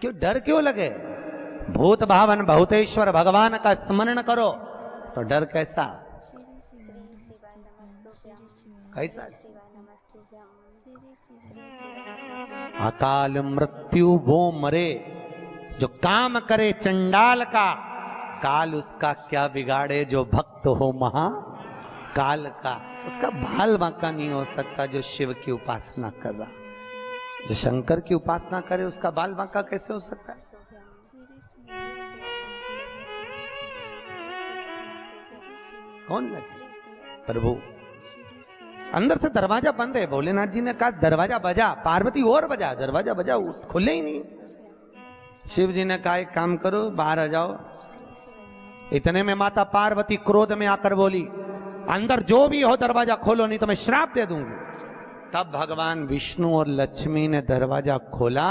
क्यों डर क्यों लगे? भूत भावन भूतेश्वर भगवान का स्मरण करो तो डर कैसा? कैसा? अकाल मृत्यु वो मरे जो काम करे चंडाल का, काल उसका क्या बिगाड़े जो भक्त हो महा काल का। उसका बाल बांका नहीं हो सकता जो शिव की उपासना कर रहा। जो शंकर की उपासना करे उसका बाल बांका कैसे हो सकता है? कौन लगे? प्रभु अंदर से दरवाजा बंद है। भोलेनाथ जी ने कहा दरवाजा बजा, पार्वती और बजा, दरवाजा बजा, खुले ही नहीं। शिव जी ने कहा एक काम करो बाहर आ जाओ। इतने में माता पार्वती क्रोध में आकर बोली अंदर जो भी हो दरवाजा खोलो नहीं तो मैं श्राप दे दूंगी। तब भगवान विष्णु और लक्ष्मी ने दरवाजा खोला।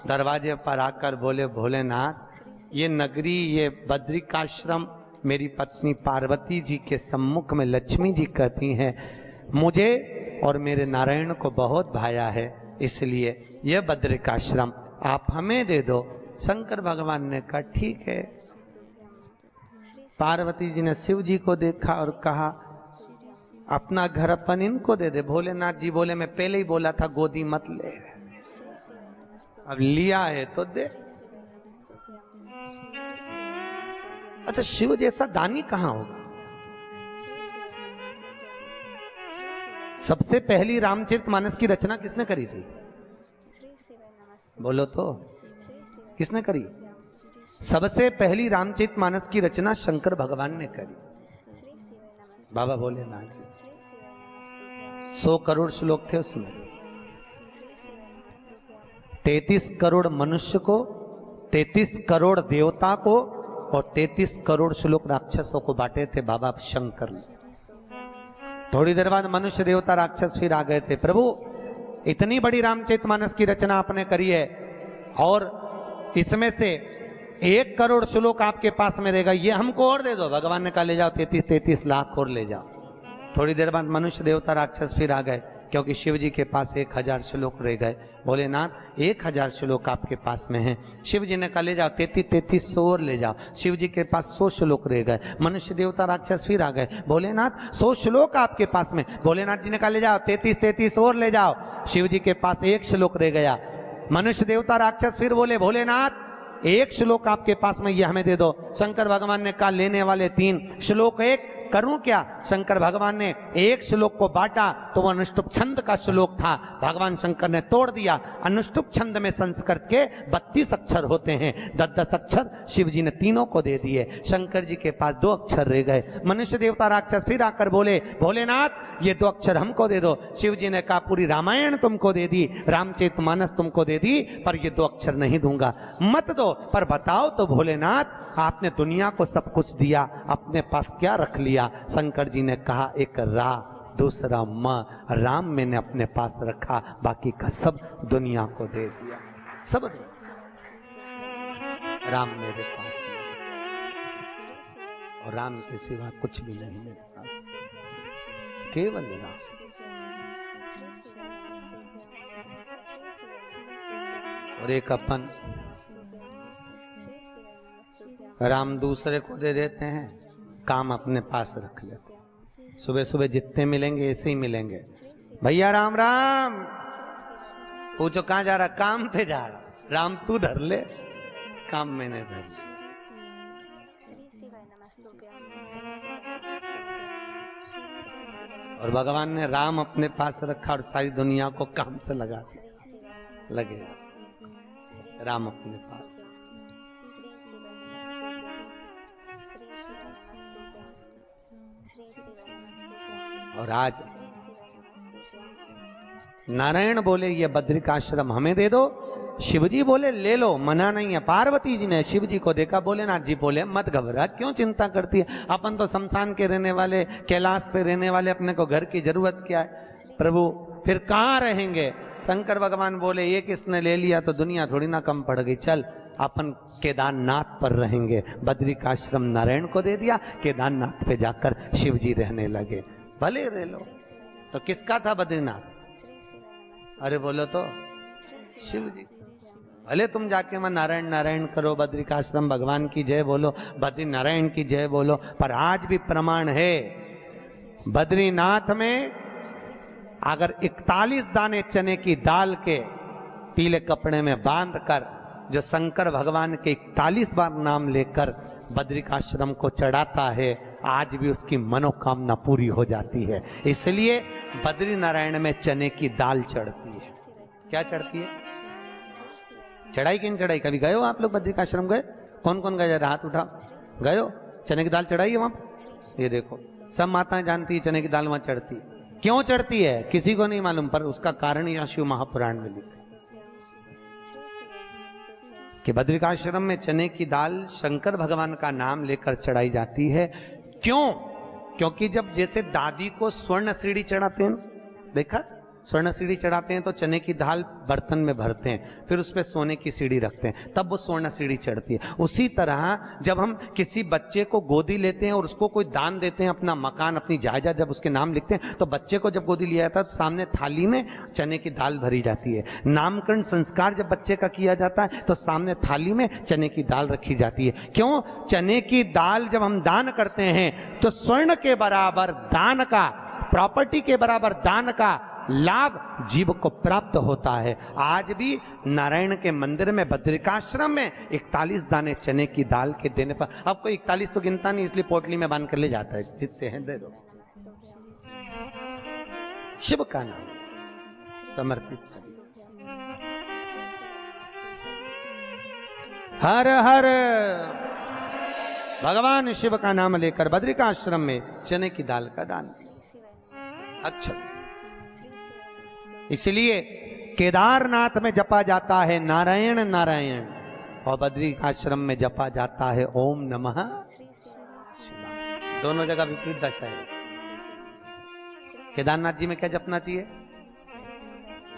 दरवाजे पर आकर बोले भोलेनाथ ये नगरी, ये बद्रिकाश्रम मेरी पत्नी पार्वती जी के सम्मुख में लक्ष्मी जी कहती हैं मुझे और मेरे नारायण को बहुत भाया है, इसलिए यह बद्रिकाश्रम आप हमें दे दो। शंकर भगवान ने कहा ठीक है। पार्वती जी ने शिव जी को देखा और कहा अपना घर अपन इनको दे दे। भोलेनाथ जी बोले मैं पहले ही बोला था गोदी मत ले, अब लिया है तो दे। अच्छा शिव जैसा दानी कहां होगा? सबसे पहली रामचरितमानस की रचना किसने करी थी? बोलो तो किसने करी? सबसे पहली रामचरितमानस की रचना शंकर भगवान ने करी। बाबा भोलेनाथ जी 100 करोड़ श्लोक थे उसमें। 33 करोड़ मनुष्य को, 33 करोड़ देवता को और 33 करोड़ श्लोक राक्षसों को बांटे थे बाबा शंकर ने। थोड़ी देर बाद मनुष्य देवता राक्षस फिर आ गए थे। प्रभु इतनी बड़ी रामचरितमानस की रचना आपने करी है और इसमें से 1 करोड़ श्लोक आपके पास में रहेगा, ये हमको और दे दो। भगवान ने कहा ले जाओ 33 लाख और ले जाओ। थोड़ी देर बाद मनुष्य देवता राक्षस फिर आ गए क्योंकि शिव जी के पास 1000 श्लोक रह गए। भोलेनाथ 1000 श्लोक आपके पास में हैं। शिव जी ने कहा ले जाओ 33 और ले जाओ। शिव जी के पास 100 श्लोक रह गए। मनुष्य देवता राक्षस फिर आ गए। भोलेनाथ 100 श्लोक आपके पास में। भोलेनाथ जी ने कहा ले जाओ 33 और ले जाओ। शिव जी के पास 1 श्लोक रह गया। मनुष्य देवता राक्षस फिर बोले भोलेनाथ 1 श्लोक आपके पास में, ये हमें दे दो। शंकर भगवान ने कहा लेने वाले 3 श्लोक 1 करूं क्या? शंकर भगवान ने 1 श्लोक को बांटा तो वह अनुष्टुप छंद का श्लोक था। भगवान शंकर ने तोड़ दिया। अनुष्टुप छंद में संस्कृत के 32 अक्षर होते हैं, 10 अक्षर शिव जी ने तीनों को दे दिए। शंकर जी के पास 2 अक्षर रह गए। मनुष्य देवता राक्षस फिर आकर बोले भोलेनाथ ये 2 अक्षर हमको दे दो। शिव जी ने कहा पूरी रामायण तुमको दे दी, रामचरितमानस तुमको दे दी, पर ये 2 अक्षर नहीं दूंगा। मत दो पर बताओ तो भोलेनाथ आपने दुनिया को सब कुछ दिया, अपने पास क्या रख लिया? शंकर जी ने कहा एक रा, दूसरा म, राम मैंने अपने पास रखा, बाकी का सब दुनिया को दे दिया। सब राम मेरे पास नहीं और राम के सिवा कुछ भी नहीं मेरे पास, केवल राम। और एक अपन राम दूसरे को दे देते हैं, काम अपने पास रख लेते हैं। सुबह सुबह जितने मिलेंगे ऐसे ही मिलेंगे। भैया राम राम, पूछो कहाँ जा रहा? काम पे जा रहा। राम तू धर ले, काम मैंने धर लिया। और भगवान ने राम अपने पास रखा और सारी दुनिया को काम से लगा दिया। लगे राम अपने पास। और आज नारायण बोले ये बद्रिकाश्रम हमें दे दो। शिवजी बोले ले लो, मना नहीं है। पार्वती जी ने शिव जी को देखा। भोलेनाथ जी बोले मत घबरा, क्यों चिंता करती है? अपन तो शमशान के रहने वाले, कैलाश पे रहने वाले, अपने को घर की जरूरत क्या है? प्रभु फिर कहाँ रहेंगे? शंकर भगवान बोले ये किसने ले लिया तो दुनिया थोड़ी ना कम पड़ गई। चल अपन केदारनाथ पर रहेंगे। बद्रिकाश्रम नारायण को दे दिया, केदारनाथ पे जाकर शिव जी रहने लगे। भले रह लो। तो किसका था बद्रीनाथ? अरे बोलो तो शिव जी। भले तुम जाके वहां नारायण नारायण करो, बद्रिकाश्रम भगवान की जय बोलो, बद्री नारायण की जय बोलो, पर आज भी प्रमाण है बद्रीनाथ में अगर 41 दाने चने की दाल के पीले कपड़े में बांध कर जो शंकर भगवान के 41 बार नाम लेकर बद्रिकाश्रम को चढ़ाता है, आज भी उसकी मनोकामना पूरी हो जाती है। इसलिए बद्री नारायण में चने की दाल चढ़ती है। क्या चढ़ती है? चढ़ाई कि नहीं चढ़ाई? कभी गए हो आप लोग बद्रिकाश्रम? गए? कौन कौन गए? हाथ उठा। गए हो? चने की दाल चढ़ाई है वहां पर? ये देखो, सब माताएं जानती है चने की दाल वहां चढ़ती है। क्यों चढ़ती है किसी को नहीं मालूम, पर उसका कारण यहाँ शिव महापुराण में लिखा कि बद्रिकाश्रम में चने की दाल शंकर भगवान का नाम लेकर चढ़ाई जाती है। क्यों? क्योंकि जब जैसे दादी को स्वर्ण सीढ़ी चढ़ाते हैं, देखा स्वर्ण सीढ़ी चढ़ाते हैं तो चने की दाल बर्तन में भरते हैं, फिर उस पर सोने की सीढ़ी रखते हैं, तब वो स्वर्ण सीढ़ी चढ़ती है। उसी तरह जब हम किसी बच्चे को गोदी लेते हैं और उसको कोई दान देते हैं, अपना मकान अपनी जायदाद जब उसके नाम लिखते हैं, तो बच्चे को जब गोदी लिया जाता है तो सामने थाली में चने की दाल भरी जाती है। नामकरण संस्कार जब बच्चे का किया जाता है तो सामने थाली में चने की दाल रखी जाती है। क्यों? चने की दाल जब हम दान करते हैं तो स्वर्ण के बराबर दान का, प्रॉपर्टी के बराबर दान का लाभ जीव को प्राप्त होता है। आज भी नारायण के मंदिर में बद्रिकाश्रम में 41 दाने चने की दाल के देने पर, अब कोई 41 तो गिनता नहीं, इसलिए पोटली में बांध कर ले जाता है, जितने हैं दे दो। शिव का नाम समर्पित हर हर भगवान शिव का नाम लेकर बद्रिकाश्रम में चने की दाल का दान। अच्छा, इसलिए केदारनाथ में जपा जाता है नारायण नारायण और बद्रिकाश्रम में जपा जाता है ओम नमः शिवाय। दोनों जगह विपरीत दशा है। केदारनाथ जी में क्या जपना चाहिए?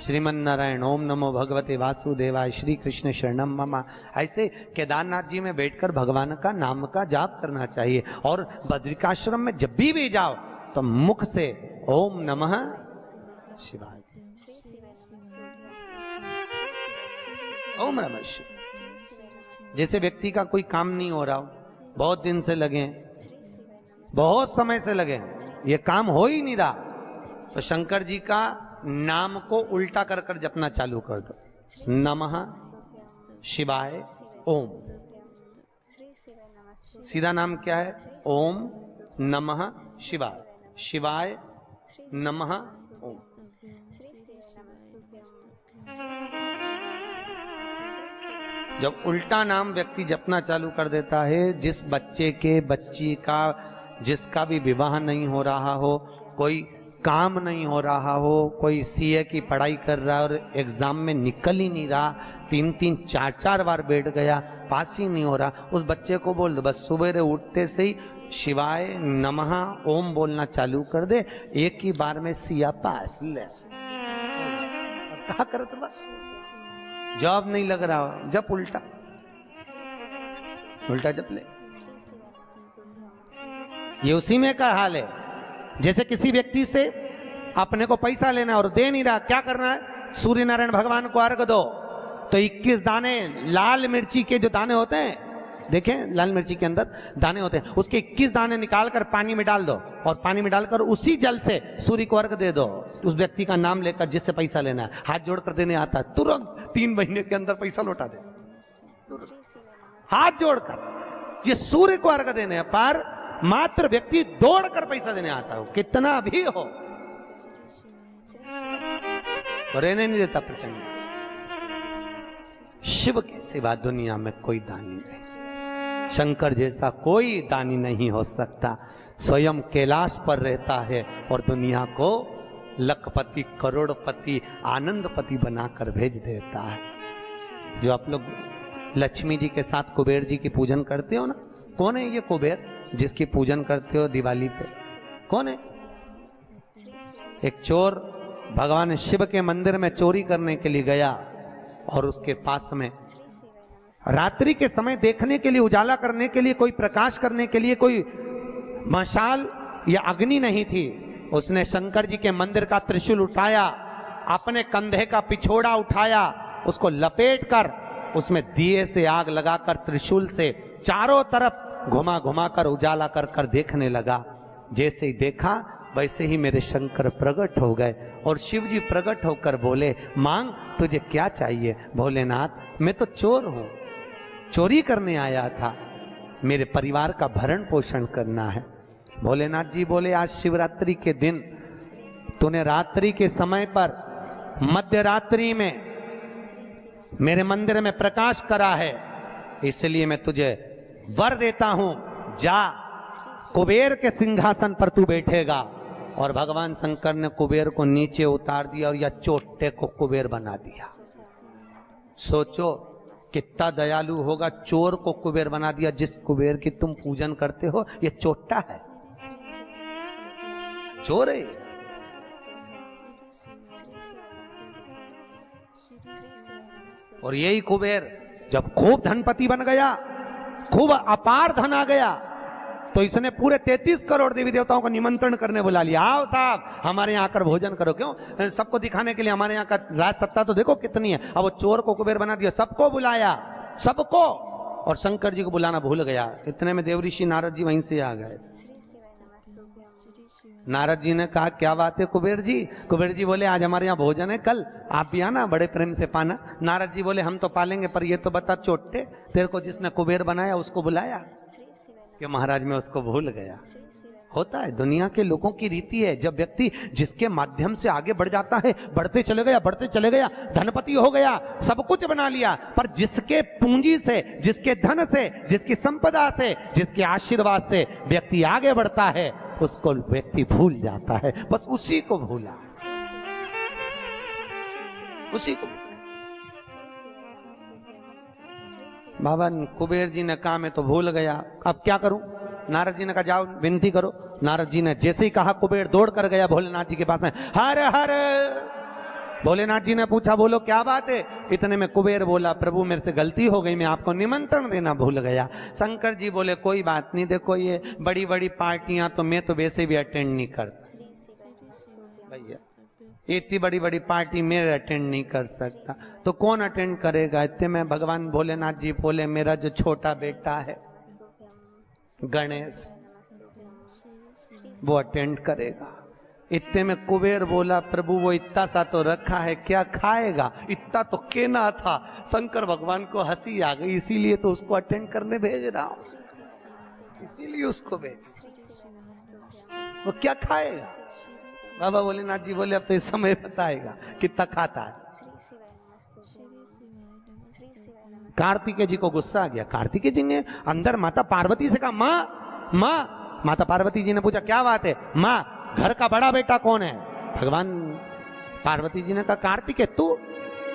श्रीमन नारायण, ओम नमो भगवते वासुदेवाय, श्री कृष्ण शरणम मम। ऐसे केदारनाथ जी में बैठकर भगवान का नाम का जाप करना चाहिए। और बद्रिकाश्रम में जब भी जाओ तो मुख से ओम नमः शिवाय, ओम नमः शिवाय। जैसे व्यक्ति का कोई काम नहीं हो रहा हो, बहुत दिन से लगे हैं, बहुत समय से लगे हैं, ये काम हो ही नहीं रहा, तो शंकर जी का नाम को उल्टा कर कर जपना चालू कर दो। नमः शिवाय ओम। सीधा नाम क्या है? ओम नमः शिवाय, शिवाय नमः ओम। जब उल्टा नाम व्यक्ति जपना चालू कर देता है, जिस बच्चे के, बच्ची का, जिसका भी विवाह नहीं हो रहा हो, कोई काम नहीं हो रहा हो, कोई सीए की पढ़ाई कर रहा है और एग्जाम में निकल ही नहीं रहा, 3-3, 4-4 बार बैठ गया, पास ही नहीं हो रहा, उस बच्चे को बोल दो बस सुबह उठते से ही शिवाय नमः ओम बोलना चालू कर दे, एक ही बार में सिया पास ले। क्या करत बा? जॉब नहीं लग रहा हो, जब उल्टा उल्टा जप ले। ये उसी में का हाल है। जैसे किसी व्यक्ति से अपने को पैसा लेना है और दे नहीं रहा, क्या करना है? सूर्य नारायण भगवान को अर्घ दो। तो 21 दाने लाल मिर्ची के जो दाने होते हैं, देखें लाल मिर्ची के अंदर दाने होते हैं, उसके 21 दाने निकाल कर पानी में डाल दो और पानी में डालकर उसी जल से सूर्य को अर्घ दे दो। उस व्यक्ति का नाम लेकर जिससे पैसा लेना है, हाथ जोड़कर देने आता है, तुरंत 3 महीने के अंदर पैसा लौटा दे। हाथ जोड़कर ये सूर्य को अर्घ देने पर मात्र व्यक्ति दौड़कर पैसा देने आता हो, कितना भी हो, तो रहने नहीं देता प्रचंड। शिव के सिवा दुनिया में कोई दानी नहीं, शंकर जैसा कोई दानी नहीं हो सकता। स्वयं कैलाश पर रहता है और दुनिया को लखपति, करोड़पति, आनंदपति बनाकर भेज देता है। जो आप लोग लक्ष्मी जी के साथ कुबेर जी की पूजन करते हो ना, कौन है ये कुबेर जिसकी पूजन करते हो दिवाली पे? कौन है? एक चोर भगवान शिव के मंदिर में चोरी करने के लिए गया और उसके पास में रात्रि के समय देखने के लिए, उजाला करने के लिए, कोई प्रकाश करने के लिए कोई मशाल या अग्नि नहीं थी। उसने शंकर जी के मंदिर का त्रिशूल उठाया, अपने कंधे का पिछोड़ा उठाया, उसको लपेट कर उसमें दिए से आग लगाकर त्रिशूल से चारों तरफ घुमा घुमा कर उजाला कर कर देखने लगा। जैसे ही देखा वैसे ही मेरे शंकर प्रकट हो गए और शिव जी प्रकट होकर बोले, मांग तुझे क्या चाहिए? भोलेनाथ मैं तो चोर हूं, चोरी करने आया था, मेरे परिवार का भरण पोषण करना है। भोलेनाथ जी बोले, आज शिवरात्रि के दिन तूने रात्रि के समय पर मध्य रात्रि में मेरे मंदिर में प्रकाश करा है, इसलिए मैं तुझे वर देता हूं, जा कुबेर के सिंहासन पर तू बैठेगा। और भगवान शंकर ने कुबेर को नीचे उतार दिया और या चोटे को कुबेर बना दिया। सोचो कितना दयालु होगा, चोर को कुबेर बना दिया। जिस कुबेर की तुम पूजन करते हो ये चोट्टा है, चोर है। और यही कुबेर जब खूब धनपति बन गया, खूब अपार धन आ गया, तो इसने पूरे 33 करोड़ देवी देवताओं को निमंत्रण करने बुला लिया। आओ साहब हमारे यहाँ आकर भोजन करो। क्यों? सबको दिखाने के लिए हमारे यहाँ का राज सत्ता तो देखो कितनी है। अब वो चोर को कुबेर बना दिया, सबको बुलाया, सबको। और शंकर जी को बुलाना भूल गया। इतने में देवऋषि नारद जी वहीं से आ गए। नारद जी ने कहा, क्या बात है कुबेर जी? कुबेर जी बोले, आज हमारे यहाँ भोजन है, कल आप भी आना, बड़े प्रेम से पाना। नारद जी बोले, हम तो पालेंगे, पर ये तो बता चोटे, तेरे को जिसने कुबेर बनाया उसको बुलाया? कि महाराज मैं उसको भूल गया। होता है, दुनिया के लोगों की रीति है। जब व्यक्ति जिसके माध्यम से आगे बढ़ जाता है, बढ़ते चले गया, धनपति हो गया, सब कुछ बना लिया, पर जिसके पूंजी से, जिसके धन से, जिसकी संपदा से, जिसके आशीर्वाद से व्यक्ति आगे बढ़ता है, उसको व्यक्ति भूल जाता है। बस उसी को भूला, उसी को। बाबा कुबेर जी ने कहा मैं तो भूल गया, अब क्या करूं? नारद जी ने कहा जाओ विनती करो। नारद जी ने जैसे ही कहा, कुबेर दौड़ कर गया भोलेनाथ जी के पास में, हर हर। भोलेनाथ जी ने पूछा, बोलो क्या बात है? इतने में कुबेर बोला, प्रभु मेरे से गलती हो गई, मैं आपको निमंत्रण देना भूल गया। शंकर जी बोले, कोई बात नहीं, देखो ये बड़ी बड़ी पार्टियां तो मैं तो वैसे भी अटेंड नहीं करता भैया, इतनी बड़ी बड़ी पार्टी मैं अटेंड नहीं कर सकता, तो कौन अटेंड करेगा? इतने में भगवान भोलेनाथ जी बोले, मेरा जो छोटा बेटा है गणेश, वो अटेंड करेगा। इतने में कुबेर बोला, प्रभु वो इतना सा तो रखा है, क्या खाएगा? इतना तो केना था। शंकर भगवान को हंसी आ गई, इसीलिए तो उसको अटेंड करने भेज रहा हूं, इसीलिए उसको भेज। वो क्या खाएगा? बाबा भोलेनाथ जी बोले, अब तो इस समय बताएगा कितना खाता है। कार्तिकेय जी को गुस्सा आ गया। कार्तिकेय जी ने अंदर माता पार्वती से कहा, माँ माँ। माता पार्वती जी ने पूछा, क्या बात है? माँ घर का बड़ा बेटा कौन है? भगवान पार्वती जी ने कहा, कार्तिकेय तू।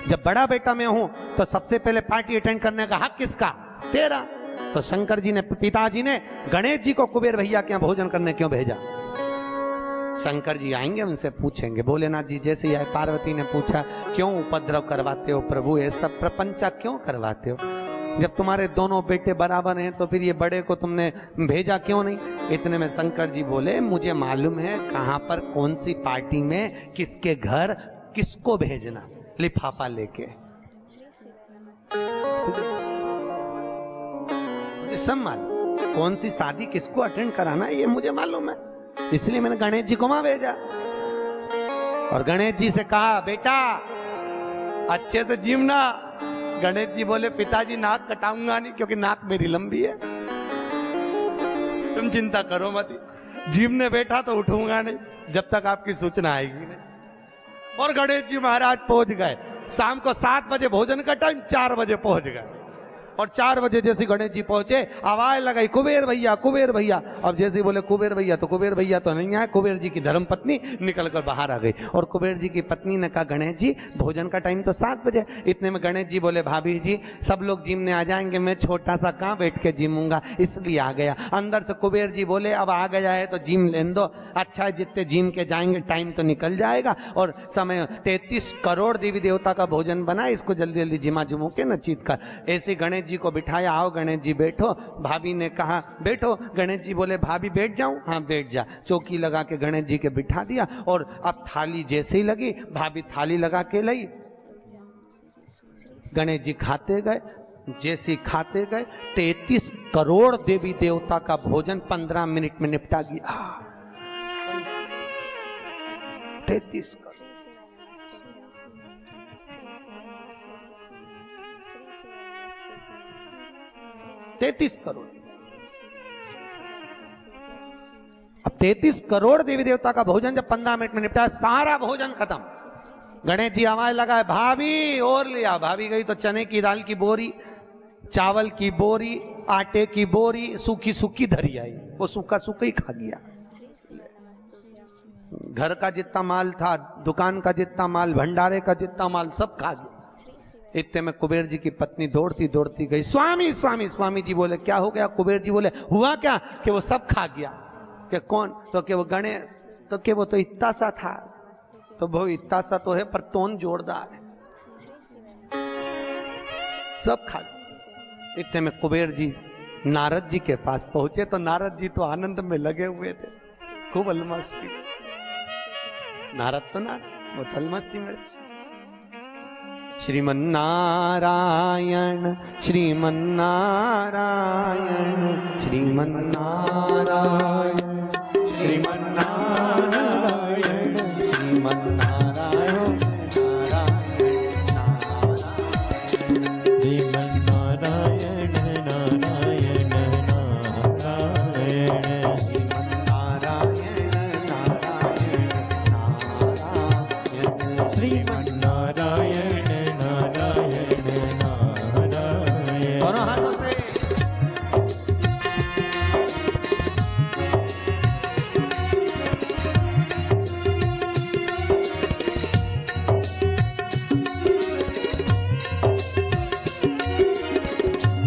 जब बड़ा बेटा मैं हूं तो सबसे पहले पार्टी अटेंड करने का हक किसका? तेरा। तो शंकर जी ने, पिताजी ने गणेश जी को कुबेर भैया के यहाँ भोजन करने क्यों भेजा? शंकर जी आएंगे, उनसे पूछेंगे। भोलेनाथ जी जैसे ही आए, पार्वती ने पूछा, क्यों उपद्रव करवाते हो प्रभु, ये सब प्रपंचा क्यों करवाते हो? जब तुम्हारे दोनों बेटे बराबर हैं तो फिर ये बड़े को तुमने भेजा क्यों नहीं? इतने में शंकर जी बोले, मुझे मालूम है कहां पर कौन सी पार्टी में किसके घर किसको भेजना, लिफाफा लेके। मुझे सब मालूम, कौन सी शादी किसको अटेंड कराना है ये मुझे मालूम है, इसलिए मैंने गणेश जी को वहां भेजा। और गणेश जी से कहा, बेटा अच्छे से जीवना। गणेश जी बोले, पिताजी नाक कटाऊंगा नहीं, क्योंकि नाक मेरी लंबी है, तुम चिंता करो मत। जीवने बैठा तो उठूंगा नहीं जब तक आपकी सूचना आएगी नहीं। और गणेश जी महाराज पहुंच गए। शाम को 7 बजे भोजन का टाइम, 4 बजे पहुंच गए। और 4 बजे जैसे गणेश जी पहुंचे, आवाज लगाई, कुबेर भैया कुबेर भैया। अब जैसे ही बोले कुबेर भैया, तो कुबेर भैया तो नहीं आए। कुबेर जी की धर्म पत्नी निकल कर बाहर आ गई। और कुबेर जी की पत्नी ने कहा, गणेश जी भोजन का टाइम तो 7 बजे। इतने में गणेश जी बोले, भाभी जी सब लोग जिमने आ जाएंगे, मैं छोटा सा कहाँ बैठ के जिमूंगा, इसलिए आ गया। अंदर से कुबेर जी बोले, अब आ गया है तो जिम लेने दो, अच्छा है जितने जिम के जाएंगे टाइम तो निकल जाएगा। और समय 33 करोड़ देवी देवता का भोजन बना, इसको जल्दी जल्दी जिमा जुमू के न चीत कर। ऐसे गणेश जी को बिठाया, आओ गणेश जी बैठो। भाभी ने कहा बैठो। गणेश जी बोले, भाभी बैठ जाऊं? हाँ बैठ जा। चौकी लगा के गणेश जी के बिठा दिया। और अब थाली जैसे ही लगी, भाभी थाली लगा के लाई। गणेश जी खाते गए, जैसे खाते गए 33 करोड़ देवी देवता का भोजन 15 मिनट में निपटा गया। 33 करोड़। 33 करोड़। अब 33 करोड़ देवी देवता का भोजन जब 15 मिनट में निपटा, सारा भोजन खत्म। गणेश जी आवाज लगाए, भाभी और लिया। भाभी गई तो चने की दाल की बोरी, चावल की बोरी, आटे की बोरी, सूखी सूखी धरी आई। वो सूखा सूखा ही खा गया। घर का जितना माल था, दुकान का जितना माल, भंडारे का जितना माल, सब खा गया। इतने में कुबेर जी की पत्नी दौड़ती दौड़ती गई, स्वामी स्वामी। स्वामी जी बोले क्या हो गया? कुबेर जी बोले हुआ क्या कि वो सब खा गया। कि कौन? तो कि वो गणेश। तो कि वो तो इतना सा था। तो वो इतना सा तो है पर तोन जोरदार है, सब खा गया। इतने में कुबेर जी नारद जी के पास पहुंचे तो नारद जी तो आनंद में लगे हुए थे, खूब अलमस्ती। नारद तो ना वो तो अलमस्ती में। श्रीमन्नारायण श्रीमन्नारायण श्रीमन्नारायण श्रीमन्नारायण श्रीमन्नारायण श्रीमन्नारायण नारायण नारायण श्रीमन्नारायण नारायण नारायण। दोनों हाथों से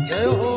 जय हो।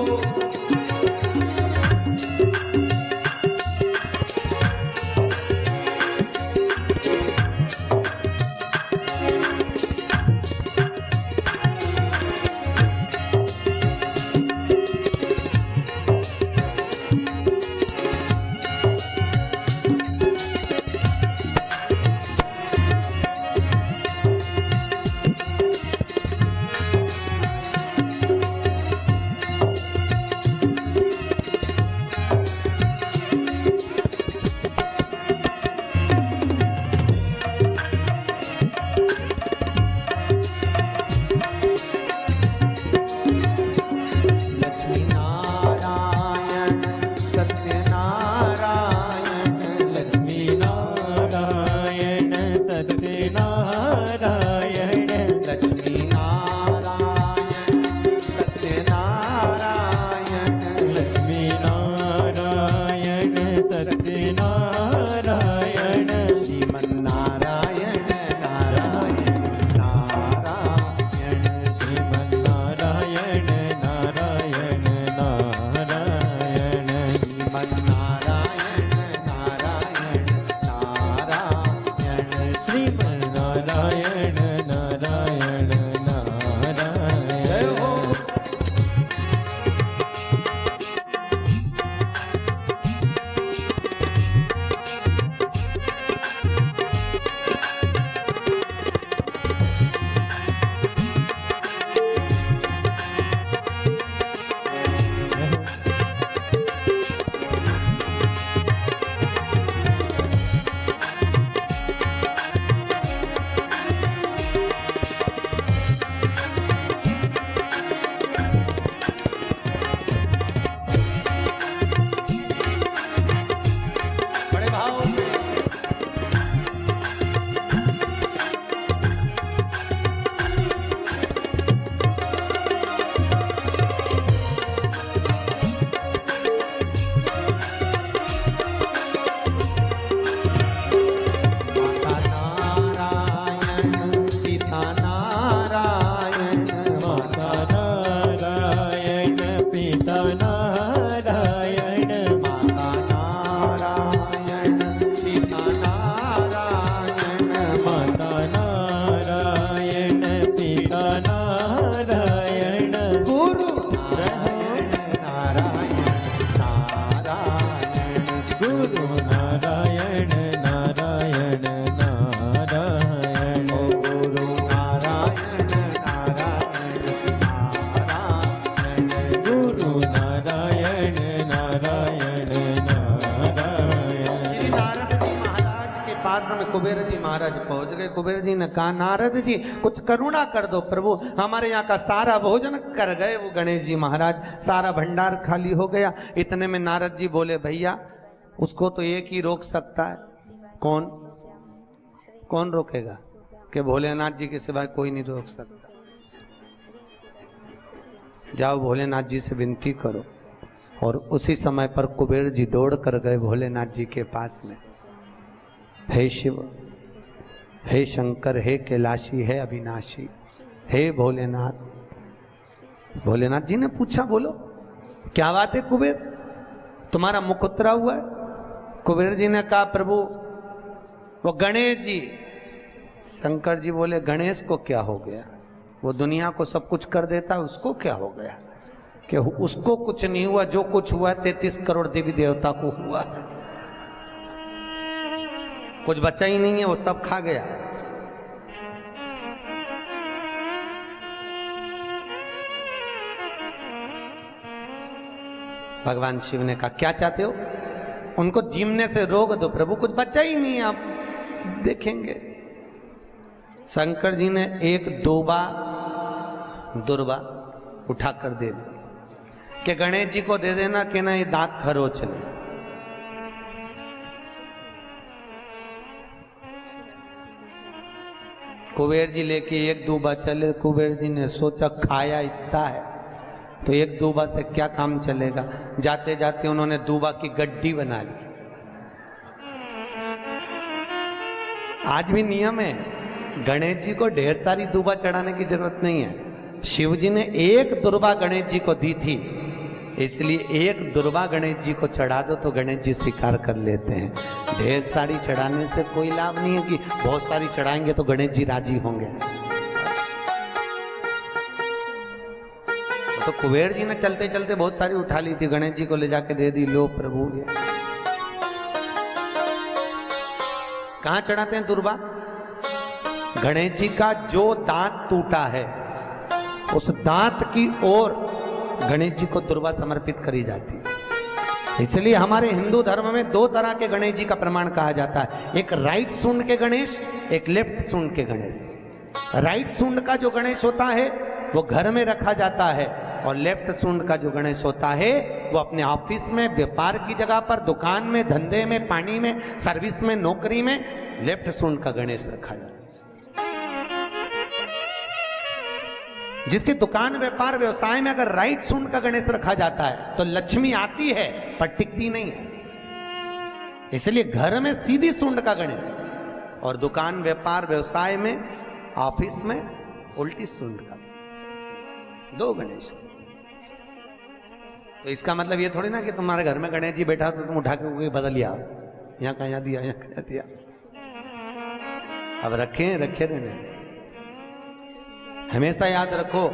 कुबेर जी महाराज पहुंच गए। कुबेर जी ने कहा नारद जी कुछ करुणा कर दो प्रभु, हमारे यहाँ का सारा भोजन कर गए वो गणेश जी महाराज, सारा भंडार खाली हो गया। इतने में नारद जी बोले भैया उसको तो एक ही रोक सकता है। कौन? कौन रोकेगा? कि भोलेनाथ जी के सिवाय कोई नहीं रोक सकता। जाओ भोलेनाथ जी से विनती करो। और उसी समय पर कुबेर जी दौड़ कर गए भोलेनाथ जी के पास में। हे शिव, हे शंकर, हे कैलाशी, हे अविनाशी, हे भोलेनाथ। भोलेनाथ जी ने पूछा बोलो क्या बात है कुबेर, तुम्हारा मुख उतरा हुआ है? कुबेर जी ने कहा प्रभु वो गणेश जी। शंकर जी बोले गणेश को क्या हो गया? वो दुनिया को सब कुछ कर देता, उसको क्या हो गया? कि उसको कुछ नहीं हुआ, जो कुछ हुआ 33 करोड़ देवी देवता को हुआ। कुछ बचा ही नहीं है, वो सब खा गया। भगवान शिव ने कहा क्या चाहते हो? उनको जीमने से रोक दो प्रभु, कुछ बचा ही नहीं है, आप देखेंगे। शंकर जी ने एक दुर्बा उठाकर दे दी कि गणेश जी को दे देना कि ना ये दांत खरोच ले। कुबेर जी लेके एक दूबा चले। कुबेर जी ने सोचा खाया इतना है तो एक दूबा से क्या काम चलेगा। जाते जाते उन्होंने दूबा की गड्डी बना ली। आज भी नियम है, गणेश जी को ढेर सारी दूबा चढ़ाने की जरूरत नहीं है। शिव जी ने एक दुर्बा गणेश जी को दी थी, इसलिए एक दुर्बा गणेश जी को चढ़ा दो तो गणेश जी स्वीकार कर लेते हैं। ढेर सारी चढ़ाने से कोई लाभ नहीं है कि बहुत सारी चढ़ाएंगे तो गणेश जी राजी होंगे। तो कुबेर जी ने चलते चलते बहुत सारी उठा ली थी, गणेश जी को ले जाके दे दी। लो प्रभु ये कहां चढ़ाते हैं दुर्बा? गणेश जी का जो दांत टूटा है उस दांत की ओर गणेश जी को दुर्बा समर्पित करी जाती है। इसलिए हमारे हिंदू धर्म में दो तरह के गणेश जी का प्रमाण कहा जाता है, एक राइट सूंड के गणेश, एक लेफ्ट सूंड के गणेश। राइट सूंड का जो गणेश होता है वो घर में रखा जाता है, और लेफ्ट सूंड का जो गणेश होता है वो अपने ऑफिस में, व्यापार की जगह पर, दुकान में, धंधे में, पानी में, सर्विस में, नौकरी में लेफ्ट सूंड का गणेश रखा जाता है। जिसकी दुकान, व्यापार, व्यवसाय में अगर राइट सूंड का गणेश रखा जाता है तो लक्ष्मी आती है पर टिकती नहीं है। इसलिए घर में सीधी सूंड का गणेश और दुकान, व्यापार, व्यवसाय में, ऑफिस में उल्टी सूंड का, दो गणेश। तो इसका मतलब ये थोड़ी ना कि तुम्हारे घर में गणेश जी बैठा तो तुम उठा के बदल लिया, यहाँ कहाँ दिया, यहाँ कहाँ दिया। अब रखे रहने। हमेशा याद रखो